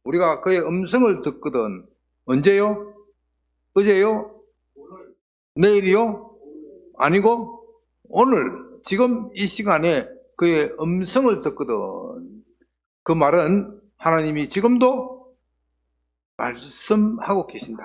우리가 그의 음성을 듣거든. 언제요? 어제요? 내일이요? 아니고 오늘 지금 이 시간에 그의 음성을 듣거든. 그 말은 하나님이 지금도 말씀하고 계신다.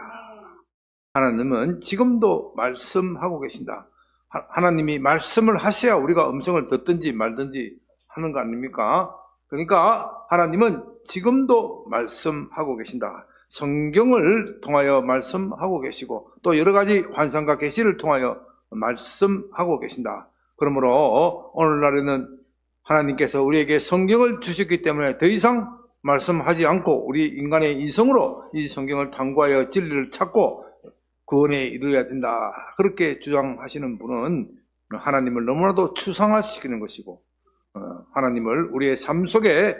하나님은 지금도 말씀하고 계신다. 하나님이 말씀을 하셔야 우리가 음성을 듣든지 말든지 하는 거 아닙니까? 그러니까 하나님은 지금도 말씀하고 계신다. 성경을 통하여 말씀하고 계시고 또 여러 가지 환상과 계시를 통하여 말씀하고 계신다. 그러므로 오늘날에는 하나님께서 우리에게 성경을 주셨기 때문에 더 이상 말씀하지 않고 우리 인간의 이성으로 이 성경을 탐구하여 진리를 찾고 구원에 이르러야 된다. 그렇게 주장하시는 분은 하나님을 너무나도 추상화시키는 것이고 하나님을 우리의 삶 속의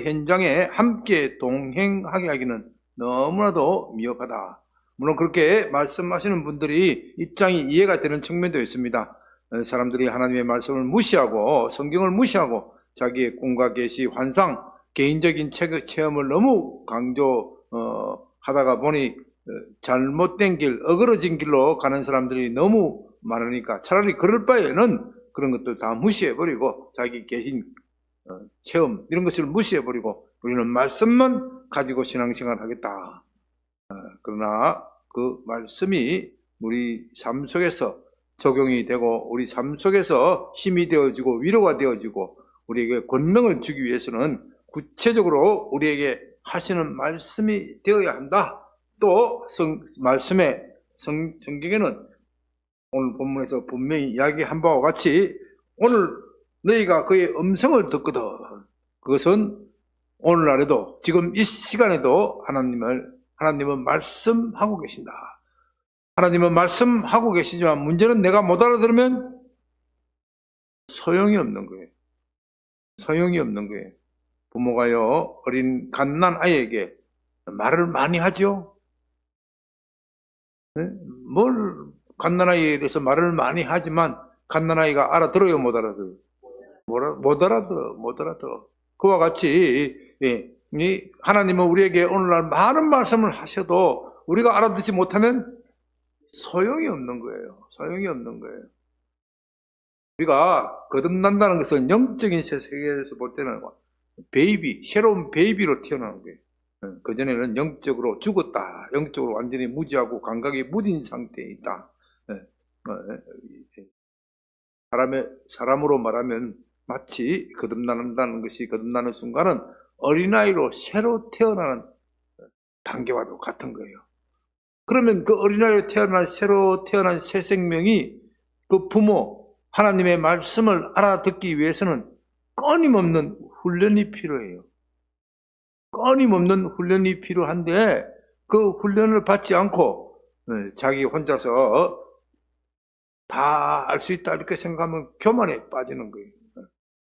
현장에 함께 동행하게 하기는 너무나도 미흡하다. 물론 그렇게 말씀하시는 분들이 입장이 이해가 되는 측면도 있습니다. 사람들이 하나님의 말씀을 무시하고 성경을 무시하고 자기의 꿈과 계시, 환상, 개인적인 체험을 너무 강조하다가 보니 잘못된 길, 어그러진 길로 가는 사람들이 너무 많으니까 차라리 그럴 바에는 그런 것들 다 무시해버리고 자기 계신 체험 이런 것을 무시해버리고 우리는 말씀만 가지고 신앙생활을 하겠다. 그러나 그 말씀이 우리 삶 속에서 적용이 되고 우리 삶 속에서 힘이 되어지고 위로가 되어지고 우리에게 권능을 주기 위해서는 구체적으로 우리에게 하시는 말씀이 되어야 한다. 또 성경에는 오늘 본문에서 분명히 이야기한 바와 같이 오늘 너희가 그의 음성을 듣거든. 그것은 오늘날에도 지금 이 시간에도 하나님은 말씀하고 계신다. 하나님은 말씀하고 계시지만 문제는 내가 못 알아들으면 소용이 없는 거예요. 소용이 없는 거예요. 부모가요 어린 갓난 아이에게 말을 많이 하죠. 네? 갓난 아이에 대해서 말을 많이 하지만 갓난 아이가 알아들어요, 못 알아들어요? 못 알아들어. 그와 같이 하나님은 우리에게 오늘날 많은 말씀을 하셔도 우리가 알아듣지 못하면 소용이 없는 거예요. 소용이 없는 거예요. 우리가 거듭난다는 것은 영적인 세계에서 볼 때는 새로운 베이비로 태어나는 거예요. 그전에는 영적으로 죽었다. 영적으로 완전히 무지하고 감각이 무딘 상태에 있다. 사람으로 말하면 마치 거듭난다는 것이 거듭나는 순간은 어린아이로 새로 태어나는 단계와도 같은 거예요. 그러면 그 어린아이로 새로 태어난 새 생명이 그 부모, 하나님의 말씀을 알아듣기 위해서는 끊임없는 훈련이 필요해요. 끊임없는 훈련이 필요한데 그 훈련을 받지 않고 자기 혼자서 다 알 수 있다 이렇게 생각하면 교만에 빠지는 거예요.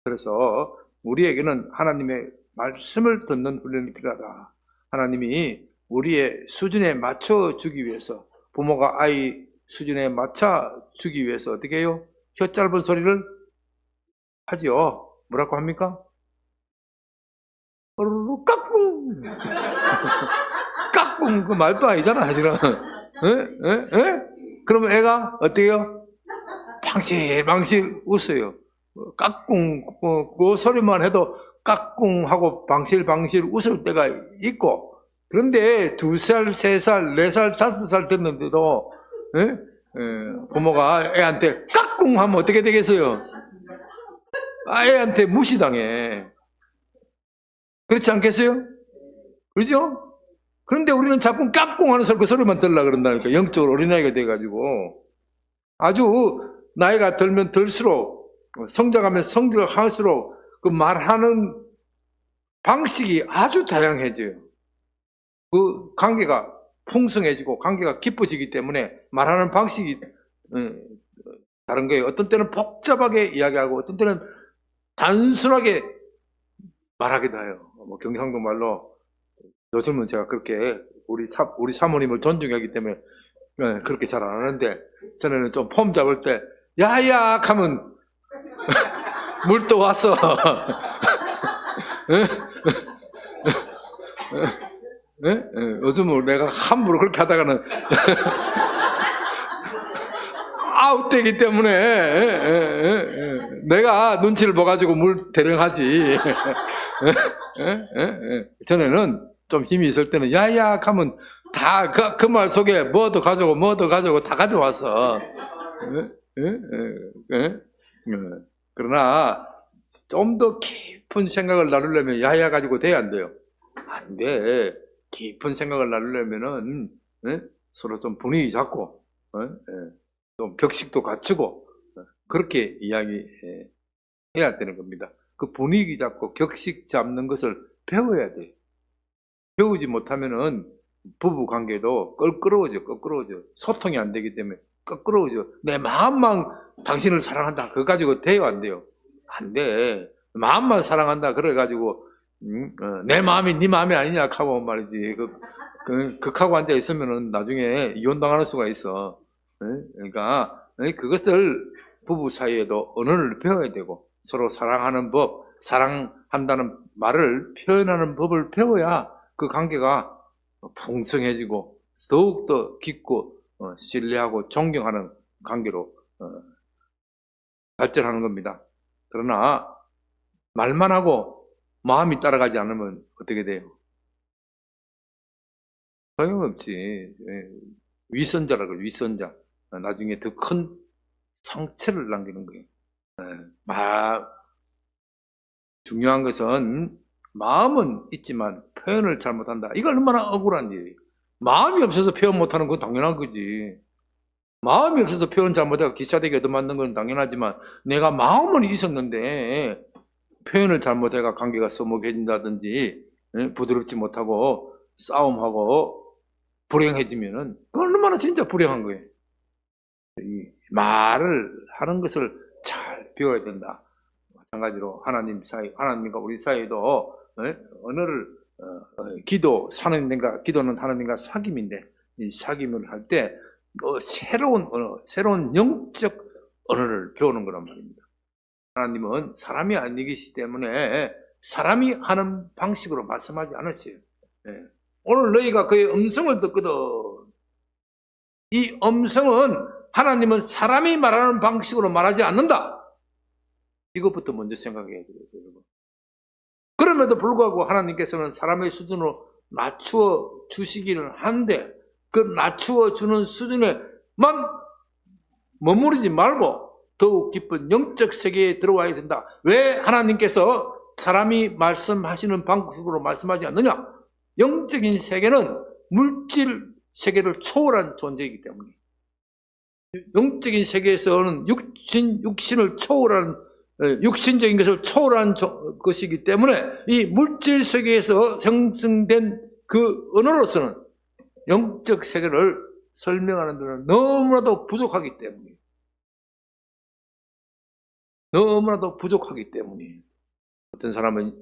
그래서 우리에게는 하나님의 말씀을 듣는 훈련이 필요하다. 하나님이 우리의 수준에 맞춰주기 위해서 부모가 아이 수준에 맞춰주기 위해서 어떻게 해요? 혀 짧은 소리를 하죠. 뭐라고 합니까? 까꿍 까꿍 그 말도 아니잖아 사실은. 그러면 애가 어떻게 해요? 방실방실 웃어요. 까꿍 그 소리만 해도 까꿍 하고 방실방실 웃을 때가 있고 그런데 2살, 3살, 4살, 5살 됐는데도 부모가 애한테 까꿍 하면 어떻게 되겠어요? 애한테 무시당해. 그렇지 않겠어요? 그렇죠? 그런데 우리는 자꾸 까꿍 하는 그 소리만 들으려고 그런다니까. 영적으로 어린아이가 돼가지고. 아주 나이가 들면 들수록, 성장하면 성장할수록 그 말하는 방식이 아주 다양해져요. 그 관계가 풍성해지고 관계가 깊어지기 때문에 말하는 방식이 다른 거예요. 어떤 때는 복잡하게 이야기하고 어떤 때는 단순하게 말하기도 해요. 경상도 말로 요즘은 제가 그렇게 우리 사모님을 존중하기 때문에 그렇게 잘 안 하는데 전에는 좀 폼 잡을 때 야야 하면 물 또 왔어. 요즘은 내가 함부로 그렇게 하다가는 아웃되기 때문에 내가 눈치를 봐가지고 물 대령하지. 전에는 좀 힘이 있을 때는 야야 하면 다 그 말 속에 뭐 더 가져오고 다 가져왔어. 그러나 좀 더 깊은 생각을 나누려면 야야 가지고 돼야 안 돼요. 안 돼. 깊은 생각을 나누려면은 서로 좀 분위기 잡고 좀 격식도 갖추고 그렇게 이야기해야 되는 겁니다. 그 분위기 잡고 격식 잡는 것을 배워야 돼. 배우지 못하면은 부부 관계도 껄끄러워져. 소통이 안 되기 때문에 껄끄러워져. 내 마음만 당신을 사랑한다. 그거 가지고 돼요, 안 돼요? 안 돼. 마음만 사랑한다. 그래가지고 내 마음이 네 마음이 아니냐 하고 말이지. 극하고 앉아 있으면은 나중에 이혼당하는 수가 있어. 그러니까 그것을 부부 사이에도 언어를 배워야 되고 서로 사랑하는 법, 사랑한다는 말을 표현하는 법을 배워야 그 관계가 풍성해지고 더욱더 깊고 신뢰하고 존경하는 관계로 발전하는 겁니다. 그러나 말만 하고 마음이 따라가지 않으면 어떻게 돼요? 소용없지. 위선자라고 해요. 위선자. 나중에 더 큰 상처를 남기는 거예요. 중요한 것은 마음은 있지만 표현을 잘못한다. 이거 얼마나 억울한 일이에요. 마음이 없어서 표현 못하는 건 당연한 거지. 마음이 없어서 표현 잘못하고 기싸대기 얻어맞는 건 당연하지만 내가 마음은 있었는데 표현을 잘못해가 관계가 서먹해진다든지 부드럽지 못하고 싸움하고 불행해지면은 얼마나 진짜 불행한 거예요. 이 말을 하는 것을 잘 배워야 된다. 마찬가지로 하나님과 우리 사이도 언어를 기도, 기도는 하나님과 사귐인데 이 사귐을 할 때 새로운 언어, 새로운 영적 언어를 배우는 거란 말입니다. 하나님은 사람이 아니기 때문에 사람이 하는 방식으로 말씀하지 않으세요. 오늘 너희가 그의 음성을 듣거든. 이 음성은 하나님은 사람이 말하는 방식으로 말하지 않는다. 이것부터 먼저 생각해야 돼요, 여러분. 그럼에도 불구하고 하나님께서는 사람의 수준으로 낮추어 주시기는 한데 그 낮추어 주는 수준에만 머무르지 말고 더욱 깊은 영적 세계에 들어와야 된다. 왜 하나님께서 사람이 말씀하시는 방식으로 말씀하지 않느냐? 영적인 세계는 물질 세계를 초월한 존재이기 때문에 영적인 세계에서는 육신을 초월한 육신적인 것을 초월한 것이기 때문에 이 물질 세계에서 생성된 그 언어로서는 영적 세계를 설명하는 데는 너무나도 부족하기 때문에 어떤 사람은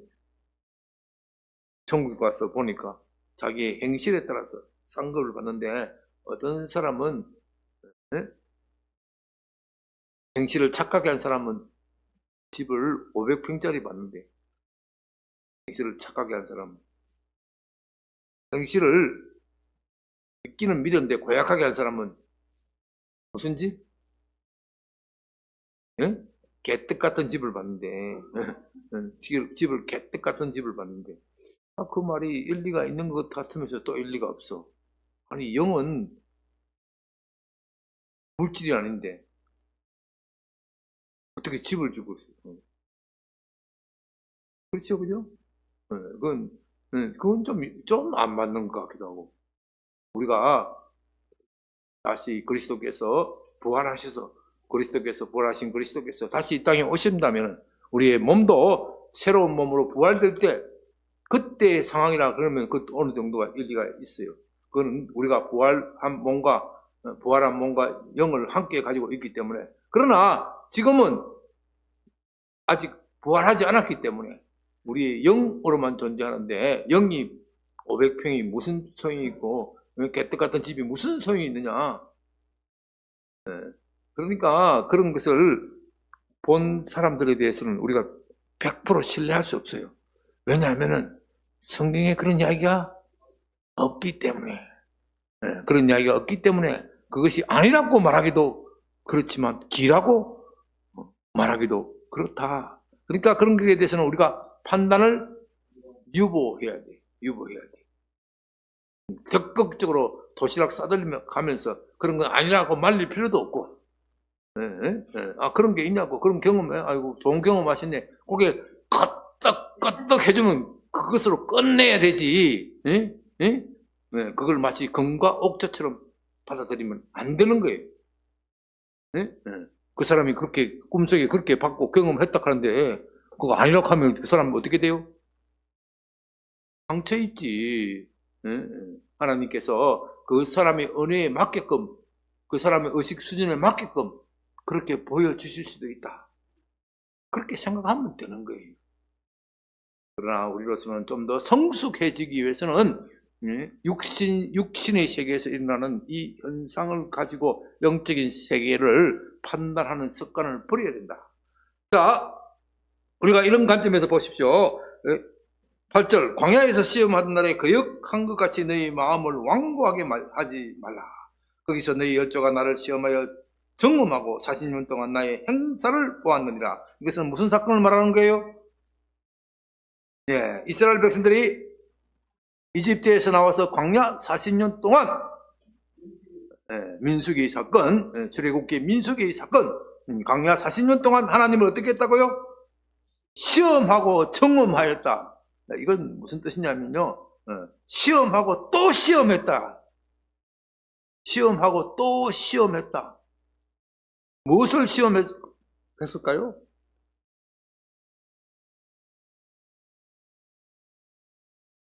천국에 와서 보니까 자기의 행실에 따라서 상급을 받는데 어떤 사람은 행실을 착하게 한 사람은 집을 500평짜리 받는데 행실을 착하게 한 사람은 행실을 믿기는 믿었는데 고약하게 한 사람은 무슨 집? 개떡 같은 집을 받는데 집을 개떡 같은 집을 받는데 그 말이 일리가 있는 것 같으면서 또 일리가 없어. 아니 영은 물질이 아닌데 어떻게 집을 주고 있어? 그렇죠, 그죠? 그건 좀 안 맞는 것 같기도 하고. 우리가 다시 그리스도께서 부활하셔서 부활하신 그리스도께서 다시 이 땅에 오신다면 우리의 몸도 새로운 몸으로 부활될 때 그때의 상황이라 그러면 그 어느 정도가 일리가 있어요. 그건 우리가 부활한 몸과 영을 함께 가지고 있기 때문에. 그러나 지금은 아직 부활하지 않았기 때문에 우리의 영으로만 존재하는데 영이 500평이 무슨 소용이 있고 개떡 같은 집이 무슨 소용이 있느냐. 그러니까 그런 것을 본 사람들에 대해서는 우리가 100% 신뢰할 수 없어요. 왜냐하면은 성경에 그런 이야기가 없기 때문에, 그런 이야기가 없기 때문에 그것이 아니라고 말하기도 그렇지만 기라고 말하기도 그렇다. 그러니까 그런 것에 대해서는 우리가 판단을 유보해야 돼. 유보해야 돼. 적극적으로 도시락 싸들리며 가면서 그런 건 아니라고 말릴 필요도 없고, 아, 그런 게 있냐고, 그런 경험해. 아이고, 좋은 경험 하셨네. 그게 껐떡껐떡 해주면 그것으로 끝내야 되지. 그걸 마치 금과 옥자처럼 받아들이면 안 되는 거예요. 그 사람이 그렇게 꿈속에 그렇게 받고 경험했다 하는데 그거 아니라고 하면 그 사람은 어떻게 돼요? 상처 있지. 하나님께서 그 사람의 은혜에 맞게끔, 그 사람의 의식 수준에 맞게끔 그렇게 보여주실 수도 있다. 그렇게 생각하면 되는 거예요. 그러나 우리로서는 좀 더 성숙해지기 위해서는 육신의 세계에서 일어나는 이 현상을 가지고 영적인 세계를 판단하는 습관을 버려야 된다. 자, 우리가 이런 관점에서 보십시오. 8절, 광야에서 시험하던 날에 거역한 것 같이 너희 마음을 완고하게 하지 말라. 거기서 너희 열조가 나를 시험하여 정음하고 40년 동안 나의 행사를 보았느니라. 이것은 무슨 사건을 말하는 거예요? 예, 이스라엘 백성들이 이집트에서 나와서 광야 40년 동안 민수기 사건, 출애굽기 민수기 사건, 광야 40년 동안 하나님을 어떻게 했다고요? 시험하고 정음하였다. 이건 무슨 뜻이냐면요, 시험하고 또 시험했다. 시험하고 또 시험했다. 무엇을 시험했을까요?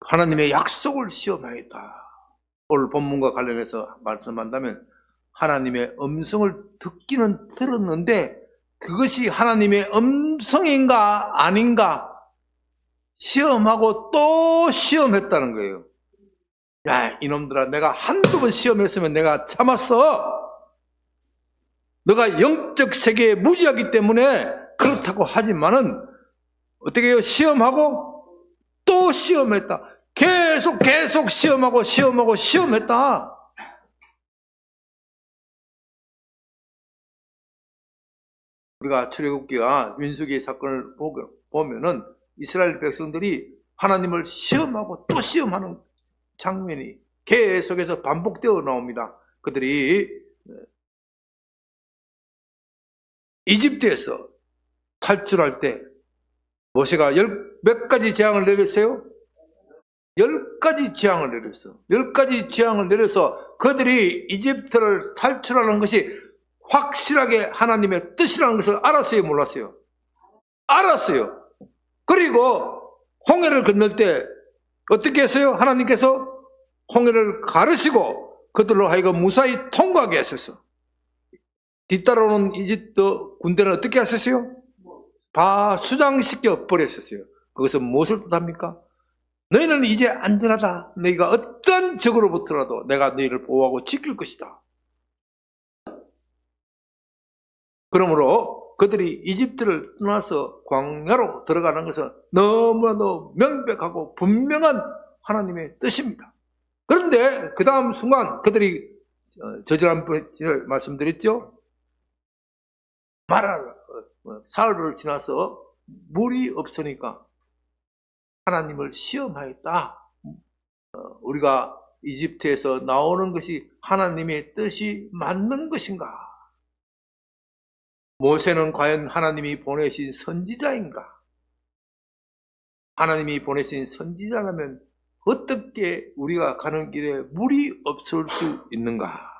하나님의 약속을 시험하였다. 오늘 본문과 관련해서 말씀한다면 하나님의 음성을 듣기는 들었는데 그것이 하나님의 음성인가 아닌가 시험하고 또 시험했다는 거예요. 야, 이놈들아, 내가 한두 번 시험했으면 내가 참았어. 너가 영적 세계에 무지하기 때문에 그렇다고 하지만은 어떻게 해요? 시험하고 또 시험했다. 계속 시험하고 시험했다. 우리가 출애굽기와 민수기의 사건을 보면은 이스라엘 백성들이 하나님을 시험하고 또 시험하는 장면이 계속해서 반복되어 나옵니다. 그들이 이집트에서 탈출할 때 모세가 몇 가지 재앙을 내렸어요? 10가지 재앙을 내렸어. 10가지 재앙을 내려서 그들이 이집트를 탈출하는 것이 확실하게 하나님의 뜻이라는 것을 알았어요, 몰랐어요? 알았어요. 그리고 홍해를 건널 때 어떻게 했어요? 하나님께서 홍해를 가르시고 그들로 하여금 무사히 통과하게 하셨어. 뒤따라오는 이집트 군대는 어떻게 하셨어요? 수장시켜 버렸었어요. 그것은 무엇을 뜻합니까? 너희는 이제 안전하다. 너희가 어떤 적으로부터라도 내가 너희를 보호하고 지킬 것이다. 그러므로 그들이 이집트를 떠나서 광야로 들어가는 것은 너무나도 명백하고 분명한 하나님의 뜻입니다. 그런데 그 다음 순간 그들이 저질한 분을 말씀드렸죠. 사흘을 지나서 물이 없으니까 하나님을 시험하였다. 우리가 이집트에서 나오는 것이 하나님의 뜻이 맞는 것인가? 모세는 과연 하나님이 보내신 선지자인가? 하나님이 보내신 선지자라면 어떻게 우리가 가는 길에 물이 없을 수 있는가?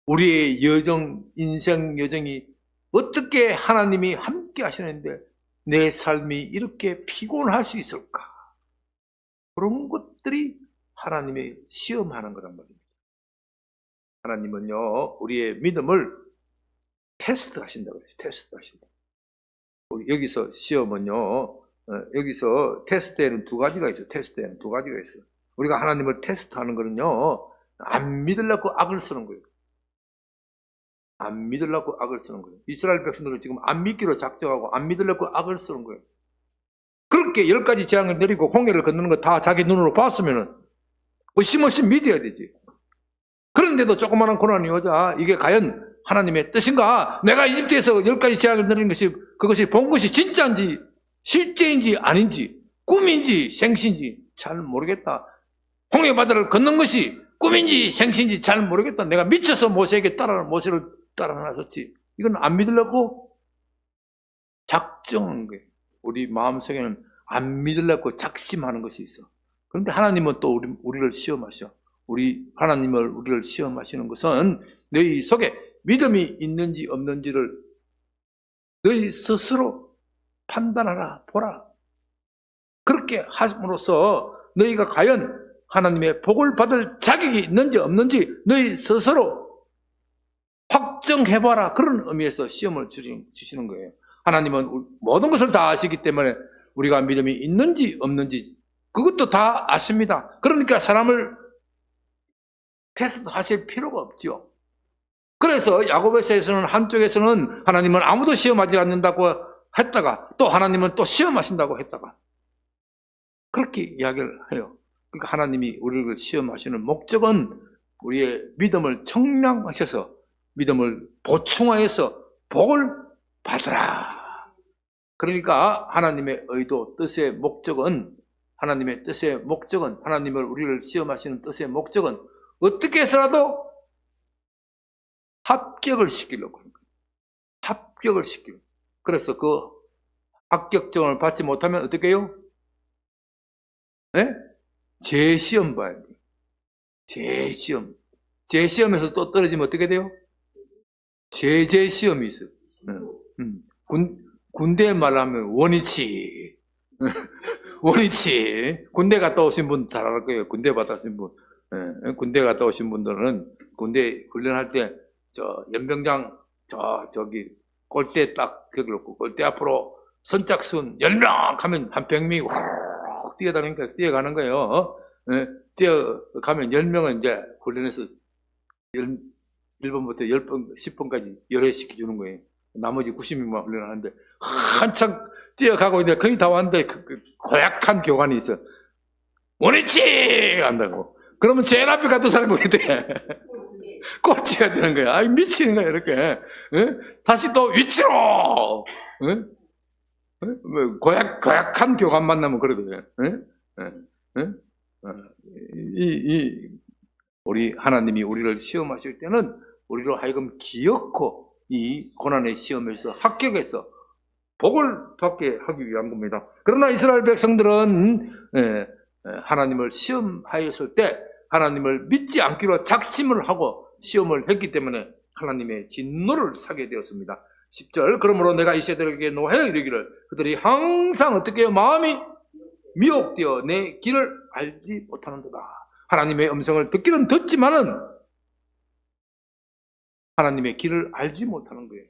우리의 인생 여정이 어떻게 하나님이 함께 하시는데 내 삶이 이렇게 피곤할 수 있을까? 그런 것들이 하나님의 시험하는 거란 말입니다. 하나님은요, 우리의 믿음을 테스트 하신다고 그랬어요. 테스트 하신다. 여기서 시험은요, 여기서 테스트에는 두 가지가 있어요. 테스트에는 두 가지가 있어요. 우리가 하나님을 테스트하는 거는요, 안 믿으려고 악을 쓰는 거예요. 안 믿으려고 악을 쓰는 거예요. 이스라엘 백성들은 지금 안 믿기로 작정하고 안 믿으려고 악을 쓰는 거예요. 그렇게 10가지 재앙을 내리고 홍해를 건너는 거 다 자기 눈으로 봤으면은 의심 없이 믿어야 되지. 그런데도 조그마한 고난이 오자 이게 과연 하나님의 뜻인가? 내가 이집트에서 10가지 재앙을 내리는 것이 그것이 본 것이 진짜인지 실제인지 아닌지 꿈인지 생신지 잘 모르겠다. 홍해 바다를 건넌 것이 꿈인지 생신지 잘 모르겠다. 내가 미쳐서 모세를 따라 나섰지. 이건 안 믿으려고 작정한 거예요. 우리 마음속에는 안 믿으려고 작심하는 것이 있어. 그런데 하나님은 또 우리를 시험하셔. 우리를 시험하시는 것은 너희 속에 믿음이 있는지 없는지를 너희 스스로 판단하라, 보라. 그렇게 함으로써 너희가 과연 하나님의 복을 받을 자격이 있는지 없는지 너희 스스로 확정해봐라. 그런 의미에서 시험을 주시는 거예요. 하나님은 모든 것을 다 아시기 때문에 우리가 믿음이 있는지 없는지 그것도 다 아십니다. 그러니까 사람을 테스트하실 필요가 없죠. 그래서 야고보서에서는 한쪽에서는 하나님은 아무도 시험하지 않는다고 했다가 또 하나님은 또 시험하신다고 했다가 그렇게 이야기를 해요. 그러니까 하나님이 우리를 시험하시는 목적은 우리의 믿음을 청량하셔서 믿음을 보충하여서 복을 받으라. 그러니까 하나님의 의도, 뜻의 목적은 하나님을 우리를 시험하시는 뜻의 목적은 어떻게 해서라도 합격을 시키려고 하는 거예요. 합격을 시키려고. 그래서 그 합격증을 받지 못하면 어떻게 해요? 네? 재시험 봐야 돼요. 재시험. 재시험에서 또 떨어지면 어떻게 돼요? 재시험이 있어요. 군대 말하면 원위치. 원위치. 군대 갔다 오신 분 잘 알 거예요. 군대 받으신 분. 군대 갔다 오신 분들은 군대 훈련할 때 연병장 저기 골대 딱 벽놓고 골대 앞으로 선착순 10명 하면 한 100명이 훅 뛰어가는 거예요. 뛰어가면 10명은 이제 훈련해서 1번부터 10번, 10번까지 열애시켜주는 거예요. 나머지 90명만 훈련하는데 한참 뛰어가고 있는데 거의 다 왔는데 고약한 교관이 있어. 원위치! 한다고. 그러면 제일 앞에 갔던 사람이 뭐게 돼? 꼴찌가 되는 거야. 아이, 미치는 거야, 이렇게. 다시 또 위치로! 고약한 교관 만나면 그래도 돼. 우리 하나님이 우리를 시험하실 때는 우리로 하여금 기어코 이 고난의 시험에서 합격해서 복을 받게 하기 위한 겁니다. 그러나 이스라엘 백성들은 하나님을 시험하였을 때 하나님을 믿지 않기로 작심을 하고 시험을 했기 때문에 하나님의 진노를 사게 되었습니다. 10절 그러므로 내가 이세들에게 노하여 이르기를 그들이 항상 어떻게 해요? 마음이 미혹되어 내 길을 알지 못하는도다. 하나님의 음성을 듣기는 듣지만은 하나님의 길을 알지 못하는 거예요.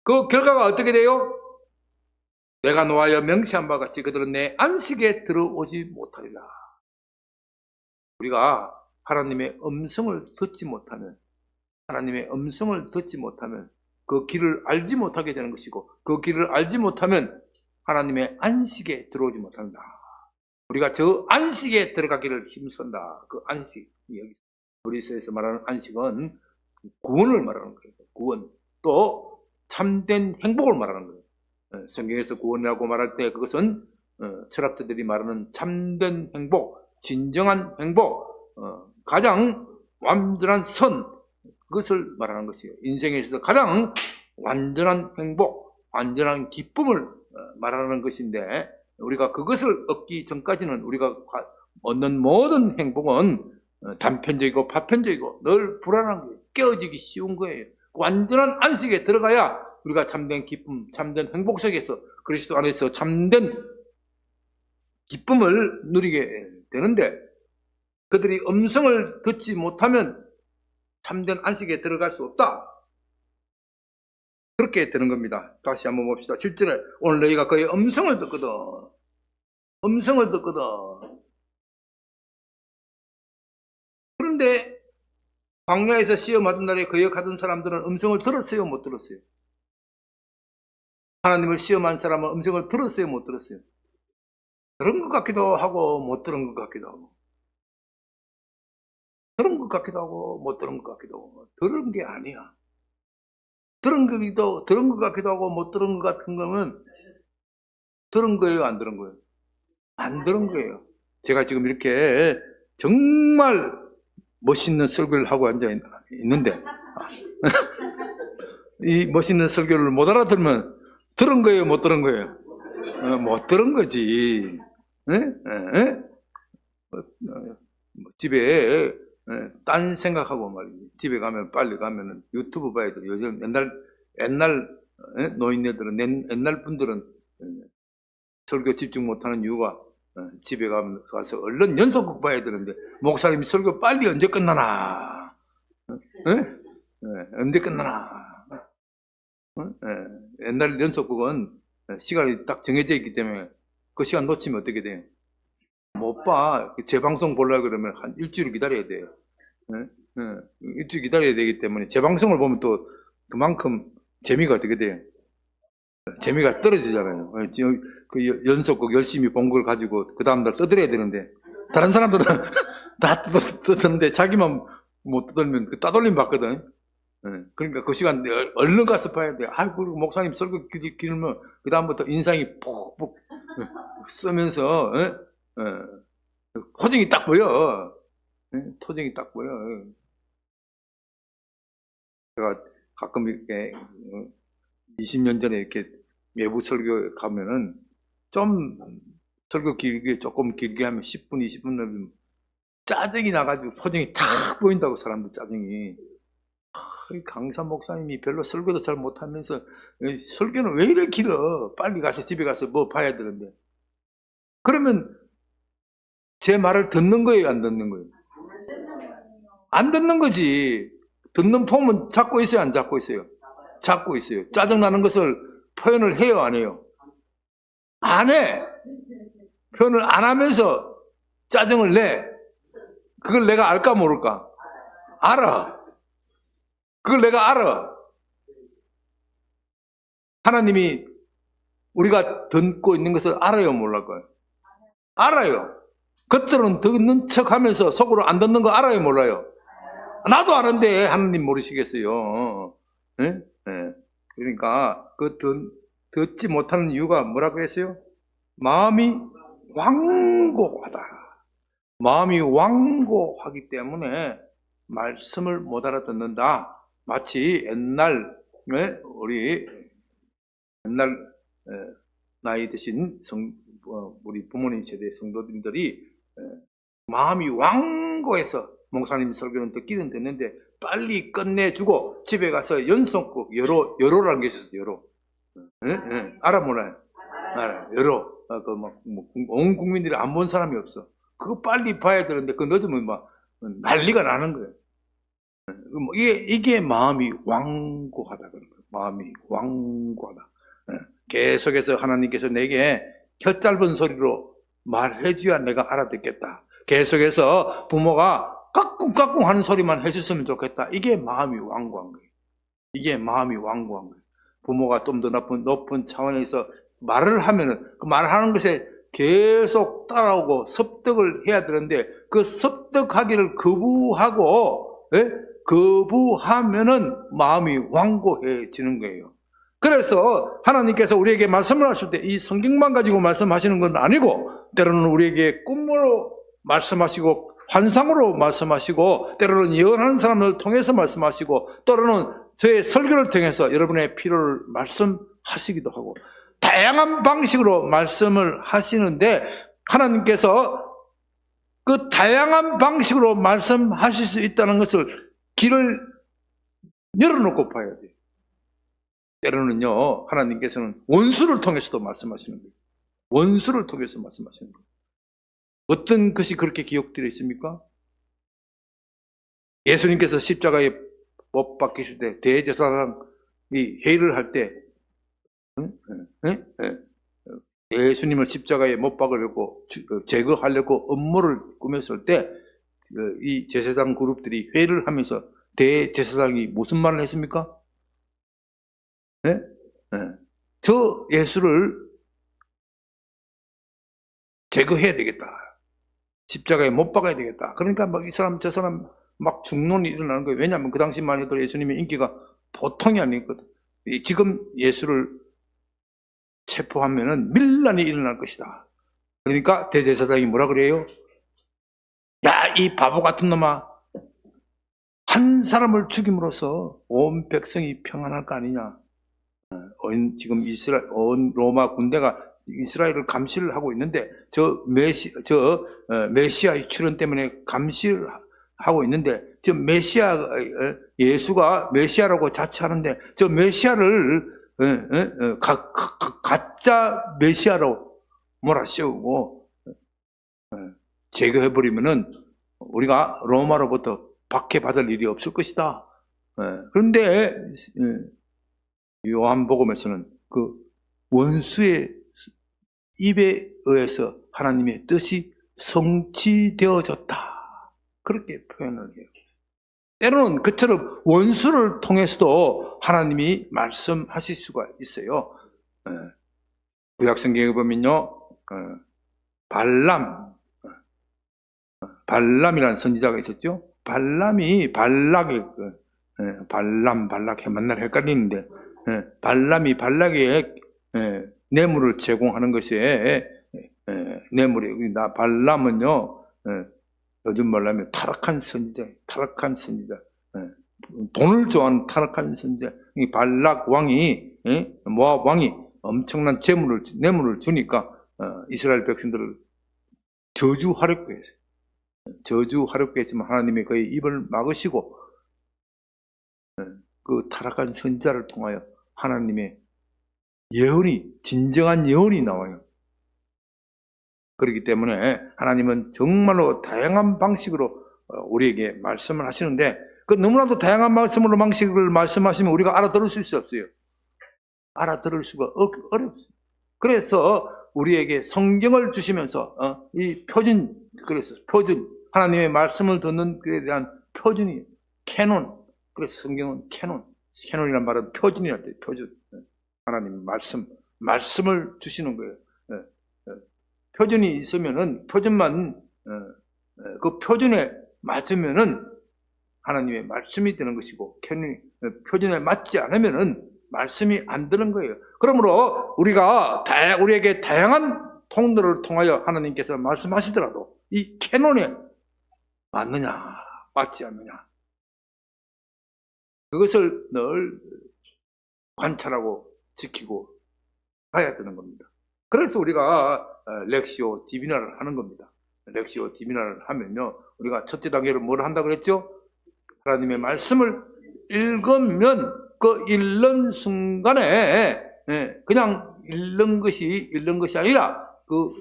그 결과가 어떻게 돼요? 내가 노하여 명시한 바와 같이 그들은 내 안식에 들어오지 못하리라. 우리가 하나님의 음성을 듣지 못하면 그 길을 알지 못하게 되는 것이고 그 길을 알지 못하면 하나님의 안식에 들어오지 못한다. 우리가 저 안식에 들어가기를 힘쓴다. 그 안식이 여기 브리스에서 말하는 안식은 구원을 말하는 거예요. 구원. 또 참된 행복을 말하는 거예요. 성경에서 구원이라고 말할 때 그것은 철학자들이 말하는 참된 행복, 진정한 행복, 가장 완전한 선, 그것을 말하는 것이에요. 인생에 있어서 가장 완전한 행복, 완전한 기쁨을 말하는 것인데 우리가 그것을 얻기 전까지는 우리가 얻는 모든 행복은 단편적이고 파편적이고 늘 불안한 거예요. 깨어지기 쉬운 거예요. 완전한 안식에 들어가야 우리가 참된 기쁨, 참된 행복 속에서 그리스도 안에서 참된 기쁨을 누리게 되는데 그들이 음성을 듣지 못하면 참된 안식에 들어갈 수 없다. 그렇게 되는 겁니다. 다시 한번 봅시다. 7절에 오늘 너희가 그의 음성을 듣거든. 그런데 광야에서 시험하던 날에 거역하던 사람들은 음성을 들었어요? 못 들었어요? 하나님을 시험한 사람은 음성을 들었어요? 못 들었어요? 들은 것 같기도 하고 못 들은 것 같기도 하고, 들은 것 같기도 하고 못 들은 것 같기도 하고. 들은 게 아니야. 들은 것 같기도 하고 못 들은 것 같은 거면 들은 거예요, 안 들은 거예요? 안 들은 거예요. 제가 지금 이렇게 정말 멋있는 설교를 하고 앉아 있는데 이 멋있는 설교를 못 알아들으면 들은 거예요, 못 들은 거예요? 못 들은 거지. 집에 딴 생각하고 말이지. 집에 가면 빨리 가면은 유튜브 봐야 돼. 요즘 옛날 노인네들은, 옛날 분들은 설교 집중 못하는 이유가 집에 가서 얼른 연속극 봐야 되는데, 목사님이 설교 빨리 언제 끝나나? 언제 끝나나? 옛날 연속극은 시간이 딱 정해져 있기 때문에 그 시간 놓치면 어떻게 돼요? 못 봐. 재방송 보려고 그러면 한 일주일 기다려야 돼요. 일주일 기다려야 되기 때문에 재방송을 보면 또 그만큼 재미가 어떻게 돼요? 재미가 떨어지잖아요. 그 연속극 열심히 본 걸 가지고 그 다음날 떠들어야 되는데, 다른 사람들은 다 떠드는데 자기만 못 떠들면 그 따돌림 받거든. 그러니까 그 시간 얼른 가서 봐야 돼. 아이고, 목사님 설교 길면 그 다음부터 인상이 푹푹 쓰면서 토종이 딱 보여. 토종이 딱 보여. 제가 가끔 이렇게 20년 전에 이렇게 외부 설교 가면은 좀 설교 조금 길게 하면 10분, 20분 넘으면 짜증이 나가지고 표정이 탁 보인다고, 사람들 짜증이. 강사 목사님이 별로 설교도 잘 못하면서 설교는 왜 이렇게 길어? 빨리 가서 집에 가서 뭐 봐야 되는데. 그러면 제 말을 듣는 거예요, 안 듣는 거예요? 안 듣는 거지. 듣는 폼은 잡고 있어요, 안 잡고 있어요? 잡고 있어요. 짜증나는 것을 표현을 해요, 안 해요? 안 해. 표현을 안 하면서 짜증을 내. 그걸 내가 알까 모를까? 알아. 그걸 내가 알아. 하나님이 우리가 듣고 있는 것을 알아요, 몰랄까요? 알아요. 겉으로는 듣는 척 하면서 속으로 안 듣는 거 알아요, 몰라요? 나도 아는데 하나님 모르시겠어요. 예? 그러니까 그 듣지 못하는 이유가 뭐라고 했어요? 마음이 완고하다. 마음이 완고하기 때문에 말씀을 못 알아듣는다. 마치 우리 옛날 나이 드신 우리 부모님 세대 성도님들이 마음이 완고해서 목사님 설교는 듣기는 됐는데 빨리 끝내주고 집에 가서 연속극 여로라는 게 있었어요. 여로. 알아 몰라요? 알아요. 여로. 온 국민들이 안 본 사람이 없어. 그거 빨리 봐야 되는데 그거 늦으면 막 난리가 나는 거예요. 이게 마음이 완고하다 그런 거예요. 마음이 완고하다. 계속해서 하나님께서 내게 혀 짧은 소리로 말해줘야 내가 알아듣겠다. 계속해서 부모가 까꿍까꿍 하는 소리만 해줬으면 좋겠다. 이게 마음이 완고한 거예요. 이게 마음이 완고한 거예요. 부모가 좀 더 높은 차원에서 말을 하면은 그 말하는 것에 계속 따라오고 섭득을 해야 되는데 그 섭득하기를 거부하면은 마음이 완고해지는 거예요. 그래서 하나님께서 우리에게 말씀을 하실 때 이 성경만 가지고 말씀하시는 건 아니고 때로는 우리에게 꿈으로 말씀하시고 환상으로 말씀하시고 때로는 예언하는 사람을 통해서 말씀하시고 때로는 저의 설교를 통해서 여러분의 필요를 말씀하시기도 하고 다양한 방식으로 말씀을 하시는데 하나님께서 그 다양한 방식으로 말씀하실 수 있다는 것을 길을 열어놓고 봐야 돼요. 때로는요, 하나님께서는 원수를 통해서도 말씀하시는 거예요. 원수를 통해서 말씀하시는 거예요. 어떤 것이 그렇게 기록되어 있습니까? 예수님께서 십자가에 못 박히실 때 대제사장이 회의를 할 때 예수님을 십자가에 못 박으려고 제거하려고 음모를 꾸몄을 때 이 제사장 그룹들이 회의를 하면서 대제사장이 무슨 말을 했습니까? 네? 네. 저 예수를 제거해야 되겠다. 십자가에 못 박아야 되겠다. 그러니까 막 이 사람 저 사람 막 중론이 일어나는 거예요. 왜냐하면 그 당시만 해도 예수님의 인기가 보통이 아니거든. 지금 예수를 체포하면은 밀란이 일어날 것이다. 그러니까 대제사장이 뭐라 그래요? 야, 이 바보 같은 놈아, 한 사람을 죽임으로써 온 백성이 평안할 거 아니냐. 지금 로마 군대가 이스라엘을 감시를 하고 있는데 메시아의 출현 때문에 감시를 하고 있는데 예수가 메시아라고 자처하는데 저 메시아를 가짜 메시아로 몰아씌우고 제거해버리면은 우리가 로마로부터 박해받을 일이 없을 것이다. 그런데 요한복음에서는 그 원수의 입에 의해서 하나님의 뜻이 성취되어졌다. 그렇게 표현을 해요. 때로는 그처럼 원수를 통해서도 하나님이 말씀하실 수가 있어요. 구약성경에 보면요, 발람이라는 선지자가 있었죠. 발람이 발락 맨날 헷갈리는데, 발람이 발락에게 뇌물을 제공하는 것이 뇌물이 발람은요, 요즘 말로 타락한 선지자. 돈을 좋아하는 타락한 선지자. 이 발락 왕이, 모압 왕이 엄청난 뇌물을 주니까 이스라엘 백성들을 저주하려고 했어요. 저주하려고 했지만 하나님이 그의 입을 막으시고 그 타락한 선지자를 통하여 하나님의 예언이, 진정한 예언이 나와요. 그렇기 때문에 하나님은 정말로 다양한 방식으로 우리에게 말씀을 하시는데 그 너무나도 다양한 방식을 말씀하시면 우리가 알아들을 수 없어요. 알아들을 수가 어렵습니다. 그래서 우리에게 성경을 주시면서 이 표준, 하나님의 말씀을 듣는 그에 대한 표준이 캐논. 그래서 성경은 캐논이란 말은 표준이란 뜻이에요. 표준. 하나님 말씀을 주시는 거예요. 표준이 있으면은 표준만 그 표준에 맞으면은 하나님의 말씀이 되는 것이고 표준에 맞지 않으면은 말씀이 안 되는 거예요. 그러므로 우리에게 다양한 통로를 통하여 하나님께서 말씀하시더라도 이 캐논에 맞느냐 맞지 않느냐 그것을 늘 관찰하고 지키고 가야 되는 겁니다. 그래서 우리가 렉시오 디비나를 하는 겁니다. 렉시오 디비나를 하면요, 우리가 첫째 단계로 뭘 한다 그랬죠? 하나님의 말씀을 읽으면 그 읽는 순간에 그냥 읽는 것이 아니라 그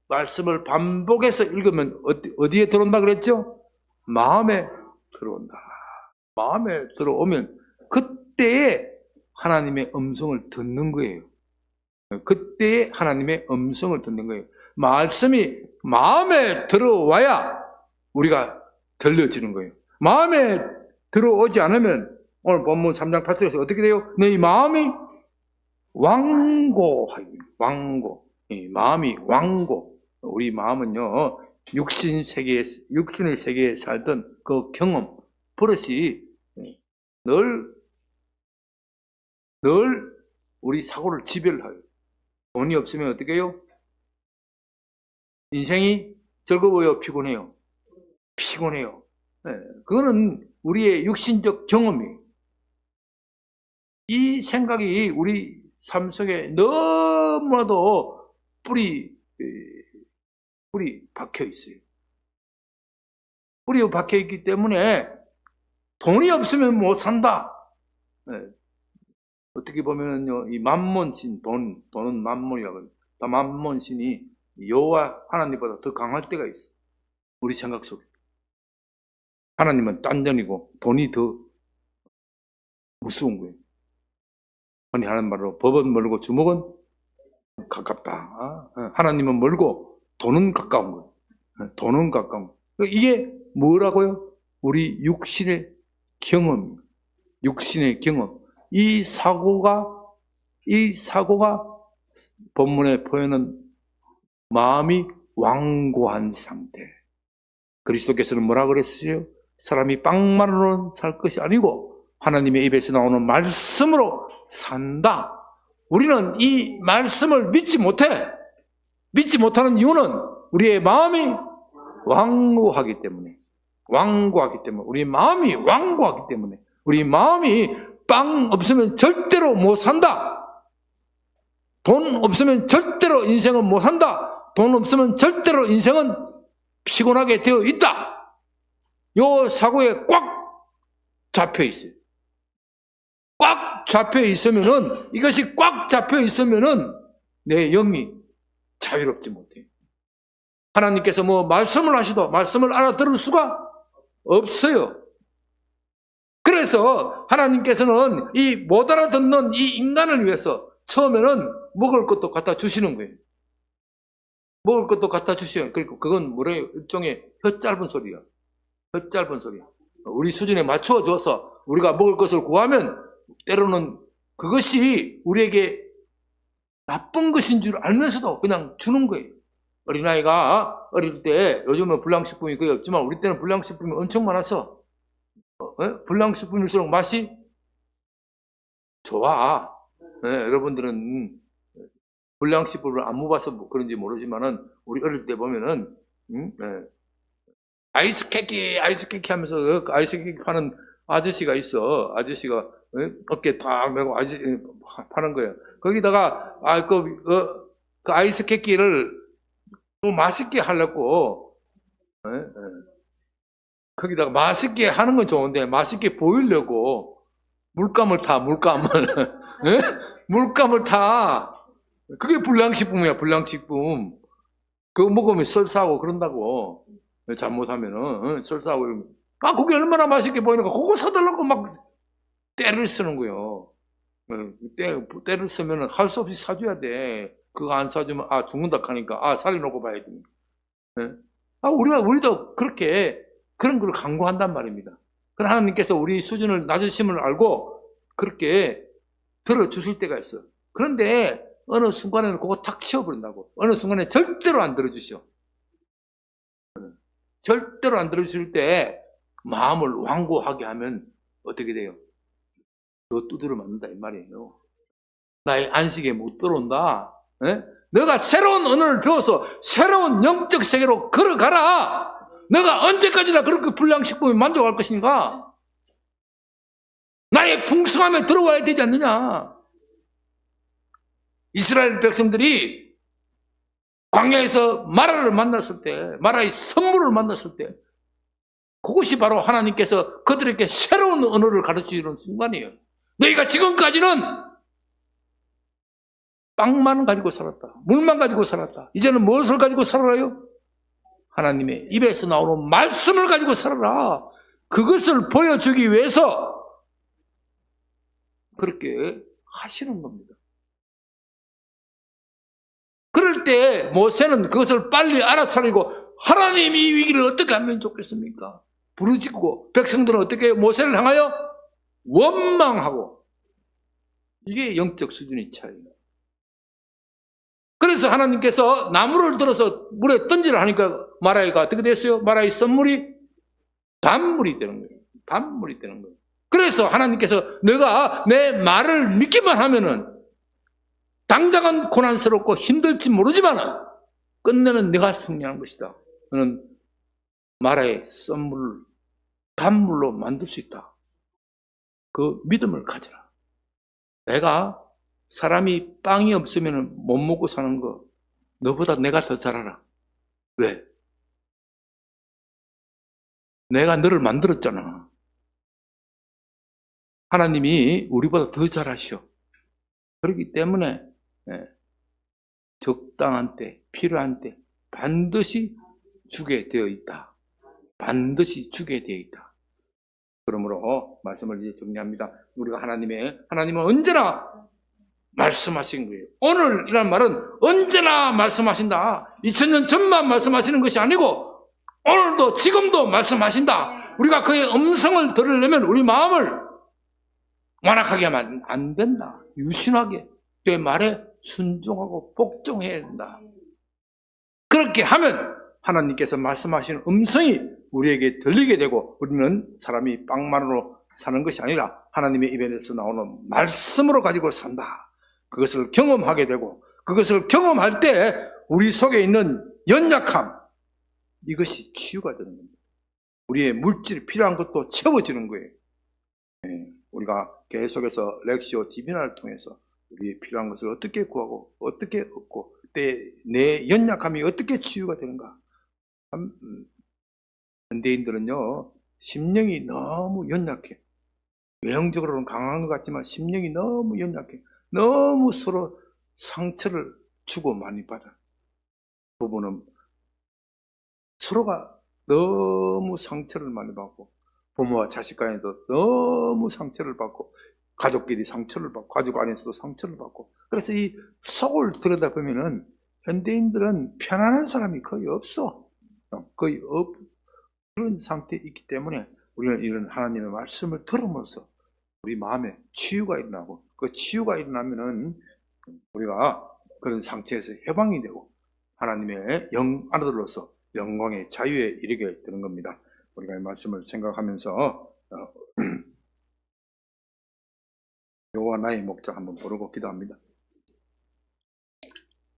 말씀을 반복해서 읽으면 어디에 들어온다 그랬죠? 마음에 들어온다. 마음에 들어오면 그때에 하나님의 음성을 듣는 거예요. 그때에 하나님의 음성을 듣는 거예요. 말씀이 마음에 들어와야 우리가 들려지는 거예요. 마음에 들어오지 않으면 오늘 본문 3장 8절에서 어떻게 돼요? 내 마음이 왕고하니 왕고. 마음이 왕고. 우리 마음은요, 육신의 세계에 살던 그 경험, 버릇이 늘 우리 사고를 지배를 해요. 돈이 없으면 어떻게 해요? 인생이 즐거워요? 피곤해요? 피곤해요. 그거는 우리의 육신적 경험이에요. 이 생각이 우리 삶 속에 너무나도 뿌리 박혀 있어요. 뿌리 박혀 있기 때문에 돈이 없으면 못 산다. 어떻게 보면은요, 이 만몬신, 돈은 만몬이라고 합니다. 만몬신이 여호와 하나님보다 더 강할 때가 있어. 우리 생각 속에. 하나님은 딴전이고 돈이 더 무서운 거예요. 흔히 하는 말로 법은 멀고 주먹은 가깝다. 하나님은 멀고 돈은 가까운 거예요. 돈은 가까운 거예요. 이게 뭐라고요? 우리 육신의 경험. 이 사고가 본문의 표현은 마음이 완고한 상태. 그리스도께서는 뭐라 그랬어요? 사람이 빵만으로는 살 것이 아니고 하나님의 입에서 나오는 말씀으로 산다. 우리는 이 말씀을 믿지 못해. 믿지 못하는 이유는 우리의 마음이 완고하기 때문에. 우리 마음이 완고하기 때문에. 우리 마음이 빵 없으면 절대로 못 산다. 돈 없으면 절대로 인생은 못 산다. 돈 없으면 절대로 인생은 피곤하게 되어 있다. 요 사고에 꽉 잡혀 있어요. 꽉 잡혀 있으면은, 이것이 꽉 잡혀 있으면은 내 영이 자유롭지 못해요. 하나님께서 뭐 말씀을 하시도 말씀을 알아들을 수가 없어요. 그래서 하나님께서는 이 못 알아듣는 이 인간을 위해서 처음에는 먹을 것도 갖다 주시는 거예요. 먹을 것도 갖다 주시요. 그리고 그건 뭐래요? 일종의 혀 짧은 소리야. 혀 짧은 소리야. 우리 수준에 맞추어 줘서 우리가 먹을 것을 구하면 때로는 그것이 우리에게 나쁜 것인 줄 알면서도 그냥 주는 거예요. 어린아이가 어릴 때, 요즘은 불량식품이 거의 없지만 우리 때는 불량식품이 엄청 많아서 불량식품일수록 맛이 좋아. 여러분들은 불량식품을 안 먹어봐서 그런지 모르지만은 우리 어릴 때 보면은 아이스 케이크 하면서 그 아이스 케이크 파는 아저씨가 있어. 아저씨가 어깨 딱 메고 파는 거예요. 거기다가 그 아이스 케이크를 또 맛있게 하려고 거기다가 맛있게 하는 건 좋은데 맛있게 보이려고 물감을 타. 물감을 타. 그게 불량식품이야. 불량식품. 그거 먹으면 설사하고 그런다고. 잘못하면은 설사하고 이러면 그게 얼마나 맛있게 보이는가. 그거 사달라고 막 때를 쓰는 거요. 때를 쓰면은 할 수 없이 사줘야 돼. 그거 안 사주면 죽는다 하니까 살이 놓고 봐야 됩니다. 우리도 그렇게 그런 걸 강구한단 말입니다. 그러나 하나님께서 우리 수준을 낮으심을 알고 그렇게 들어주실 때가 있어요. 그런데 어느 순간에는 그거 탁 치워버린다고. 어느 순간에 절대로 안 들어주셔. 절대로 안 들어주실 때 마음을 완고하게 하면 어떻게 돼요? 너 두드려 맞는다 이 말이에요. 나의 안식에 못 들어온다. 너가 새로운 언어를 배워서 새로운 영적 세계로 걸어가라. 너가 언제까지나 그렇게 불량식품에 만족할 것인가? 나의 풍성함에 들어와야 되지 않느냐? 이스라엘 백성들이 광야에서 마라를 만났을 때, 마라의 선물을 만났을 때, 그것이 바로 하나님께서 그들에게 새로운 언어를 가르치는 순간이에요. 너희가 지금까지는 빵만 가지고 살았다. 물만 가지고 살았다. 이제는 무엇을 가지고 살아요? 하나님의 입에서 나오는 말씀을 가지고 살아라. 그것을 보여주기 위해서 그렇게 하시는 겁니다. 그럴 때 모세는 그것을 빨리 알아차리고 하나님 이 위기를 어떻게 하면 좋겠습니까? 부르짖고 백성들은 어떻게 해요? 모세를 향하여 원망하고. 이게 영적 수준의 차이입니다. 그래서 하나님께서 나무를 들어서 물에 던지라 하니까 마라이가 어떻게 됐어요? 마라의 선물이 단물이 되는 거예요. 단물이 되는 거예요. 그래서 하나님께서 너가 내 말을 믿기만 하면은 당장은 고난스럽고 힘들지 모르지만 끝내는 내가 승리하는 것이다. 너는 마라의 썬물을 단물로 만들 수 있다. 그 믿음을 가져라. 내가 사람이 빵이 없으면 못 먹고 사는 거 너보다 내가 더 잘 알아. 왜? 내가 너를 만들었잖아. 하나님이 우리보다 더 잘 아셔. 그렇기 때문에 적당한 때, 필요한 때 반드시 주게 되어 있다. 반드시 주게 되어 있다. 그러므로 말씀을 이제 정리합니다. 우리가 하나님은 언제나 말씀하신 거예요. 오늘이란 말은 언제나 말씀하신다. 2000년 전만 말씀하시는 것이 아니고 오늘도 지금도 말씀하신다. 우리가 그의 음성을 들으려면 우리 마음을 완악하게 하면 안 된다. 유신하게 그의 말에 순종하고 복종해야 된다. 그렇게 하면 하나님께서 말씀하시는 음성이 우리에게 들리게 되고 우리는 사람이 빵만으로 사는 것이 아니라 하나님의 입에서 나오는 말씀으로 가지고 산다. 그것을 경험하게 되고 그것을 경험할 때 우리 속에 있는 연약함, 이것이 치유가 되는 겁니다. 우리의 물질이 필요한 것도 채워지는 거예요. 우리가 계속해서 렉시오 디비나를 통해서 우리의 필요한 것을 어떻게 구하고 어떻게 얻고 그때 내 연약함이 어떻게 치유가 되는가. 현대인들은요, 심령이 너무 연약해. 외형적으로는 강한 것 같지만 심령이 너무 연약해. 너무 서로 상처를 주고 많이 받아. 부부는 서로가 너무 상처를 많이 받고, 부모와 자식 간에도 너무 상처를 받고, 가족끼리 상처를 받고, 가족 안에서도 상처를 받고. 그래서 이 속을 들여다보면은 현대인들은 편안한 사람이 거의 없어. 거의 그런 상태에 있기 때문에 우리는 이런 하나님의 말씀을 들음으로써 우리 마음에 치유가 일어나고, 그 치유가 일어나면은 우리가 그런 상처에서 해방이 되고 하나님의 아들로서 영광의 자유에 이르게 되는 겁니다. 우리가 이 말씀을 생각하면서 여호와 나의 목자 한번 부르고 기도합니다.